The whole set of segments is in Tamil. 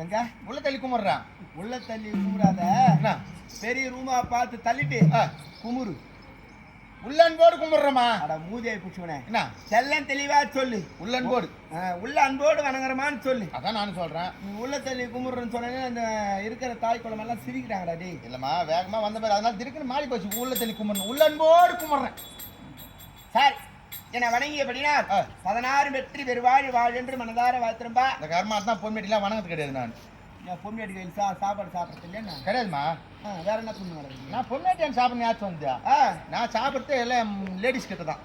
எங்க உள்ள தள்ளி கும்பிடுறான். உள்ள தள்ளி கும்பிடாத, பெரிய ரூமா பார்த்து தள்ளிட்டு குமுறு. உள்ளன்போடு கும்பிடுறமா. அட மூதியை பிடிச்சவனே, என்ன செல்லம் தெளிவா சொல்லு. உள்ளன்போடு உள்ள அன்போடு வணங்குறமான்னு சொல்லு. அதான் நானும் சொல்றேன். நீ உள்ள தள்ளி கும்பிடுறன்னு சொன்னே அந்த இருக்கிற தாய் குளம் எல்லாம் சிரிக்கிறாங்கடா. டே இல்லம்மா, வேகமா வந்த மாதிரி அதனால திருக்குன்னு மாறி போச்சு. உள்ள தள்ளி கும்பிடணும். உள்ளன்போடு கும்பிடுறேன் சார். என்னை வணங்கியபடினா 16 வெற்றி பெருவாழ் வாழ் என்று மனதார வாழ்த்துறம்பா. இந்த கர்மா தான் பொன்மேட்டிலாம் வணங்கிறது கிடையாது. நான் பொன்மேட்டி கையில் சாப்பாடு சாப்பிட்றது இல்லையா? கிடையாதுமா. வேற என்ன பொண்ணு கிடையாது. நான் பொன்மேட்டி சாப்பிட்ணும் யாச்சும் வந்தியா? நான் சாப்பிட்றது எல்லாம் லேடிஸ் கிட்ட தான்.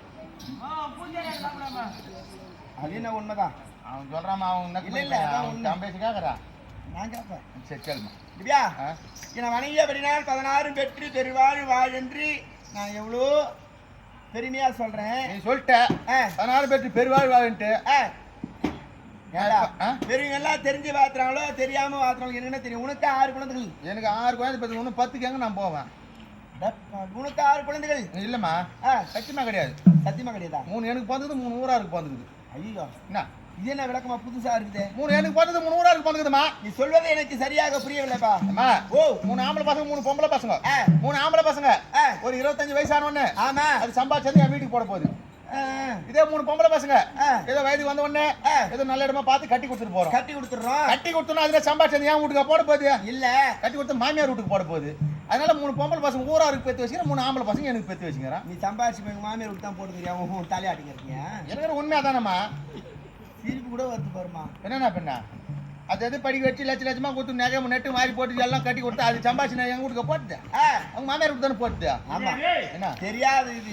அது என்ன உண்மைதான். அவன் சொல்றாமா அவன் இல்ல, இல்ல, அதான் அவன் உண்மை. தம்பேசி கேட்கறான். நான் கேட்பேன். சரி கேளுமா. திவ்யா, என வணங்கியபடினால் 16 பெற்று பெருவாழ் வாழ் நான் எவ்வளோ பெருமையா சொல்றேன். நீ சொல்லிட்ட 16 பேருக்கு பெருவாழ் வாழ்ன்ட்டு. பெரியவங்க எல்லாம் தெரிஞ்சு வாத்துறாங்களோ தெரியாம வாத்துறாங்களோ என்ன தெரியும். உனக்கு 6 குழந்தைகள். எனக்கு 6 குழந்தை பத்தி இன்னும் 10க்கு எங்க நான் போவேன். உனக்கு 6 குழந்தைகள் இல்லம்மா, சத்தியமா கிடையாது. சத்தியமா கிடையாதா? 3 எனக்கு பிறந்தது, 3 ஊராருக்கு பிறந்துக்குது. ஐயோ, என்ன இது என்ன விளக்கமா புதுசா இருக்குது? 3 எனக்கு பிறந்தது, 3 ஊராருக்கு பிறந்துக்குதுமா. நீ சொல்வது எனக்கு சரியாக புரியவில்லைப்பா. அம்மா, 3 ஆம்பளை பசங்க, 3 பொம்பளை பசங்க. 3 ஆம்பளை பசங்க ஒரு 25 வயசானவொன்னு. ஆமா, அது சம்பாதிச்சது என் வீட்டுக்கு போட போகுது. இதே 3 பொம்பளை பசங்க ஏதோ வயதுக்கு வந்த உடனே ஏதோ நல்ல இடமா பார்த்து கட்டி கொடுத்துட்டு போறோம். கட்டி கொடுத்துறோம். கட்டி கொடுத்தோம்னா அதுல சம்பாதிச்சது என் வீட்டுக்கு போட போகுது. இல்ல, கட்டி கொடுத்து மாமியார் வீட்டுக்கு போட போகுது. அதனால 3 பொம்பளை பசங்க ஊராருக்கு பெற்று வச்சுக்கிறேன், 3 ஆம்பளை பசங்க எனக்கு பெற்று வச்சுக்கிறேன். நீ சம்பாதிச்சு போய் மாமியார் விட்டு தான் போட்டுக்கிறியா? உன் தலையாட்டிங்க இருக்கீங்க. எனக்கு உண்மையா தானம்மா. சிரிப்பு கூட வருது பாருமா. என்னண்ணா பெண்ணா, அது எது படிக்க வச்சு லட்சமா கொடுத்து நகை நெட்டு மாறி போட்டு எல்லாம் கட்டி கொடுத்து அது சம்பாதிச்சு நான் எங்க வீட்டுக்கு போட்டுது. அவங்க மாமியார் வீட்டு தானே போட்டுது. ஆமா, என்ன தெரியாது இது.